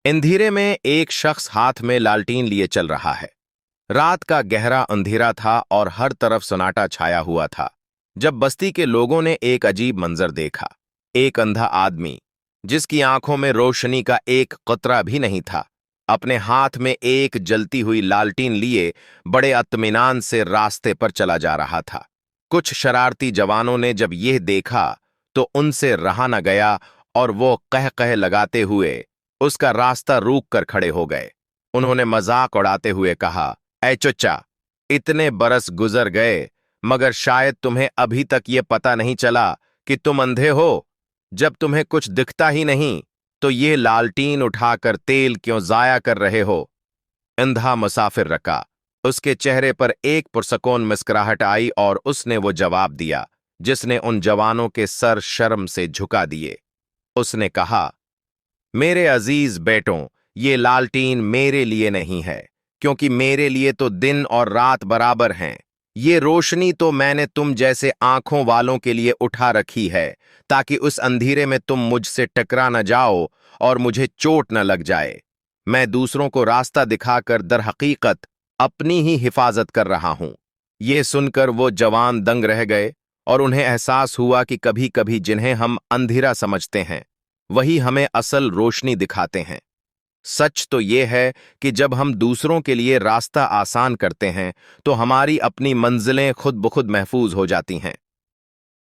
अंधेरे में एक शख्स हाथ में लालटीन लिए चल रहा है। रात का गहरा अंधेरा था और हर तरफ सन्नाटा छाया हुआ था। जब बस्ती के लोगों ने एक अजीब मंजर देखा। एक अंधा आदमी, जिसकी आंखों में रोशनी का एक कतरा भी नहीं था, अपने हाथ में एक जलती हुई लालटीन लिए बड़े इत्मीनान से रास्ते पर चला जा रहा था। कुछ शरारती जवानों ने जब यह देखा तो उनसे रहा न गया और वो कह कह लगाते हुए उसका रास्ता रोक कर खड़े हो गए। उन्होंने मजाक उड़ाते हुए कहा, ऐ चुच्चा, इतने बरस गुजर गए मगर शायद तुम्हें अभी तक ये पता नहीं चला कि तुम अंधे हो। जब तुम्हें कुछ दिखता ही नहीं तो ये लालटीन उठाकर तेल क्यों जाया कर रहे हो? अंधा मुसाफिर रका। उसके चेहरे पर एक पुरसकून मुस्कुराहट आई और उसने वो जवाब दिया जिसने उन जवानों के सर शर्म से झुका दिए। उसने कहा, मेरे अजीज बेटों, ये लालटीन मेरे लिए नहीं है, क्योंकि मेरे लिए तो दिन और रात बराबर हैं। ये रोशनी तो मैंने तुम जैसे आंखों वालों के लिए उठा रखी है, ताकि उस अंधेरे में तुम मुझसे टकरा न जाओ और मुझे चोट न लग जाए। मैं दूसरों को रास्ता दिखाकर दर हकीकत अपनी ही हिफाजत कर रहा हूं। ये सुनकर वो जवान दंग रह गए और उन्हें एहसास हुआ कि कभी कभी जिन्हें हम अंधेरा समझते हैं वही हमें असल रोशनी दिखाते हैं। सच तो ये है कि जब हम दूसरों के लिए रास्ता आसान करते हैं तो हमारी अपनी मंजिलें खुद ब खुद महफूज हो जाती हैं।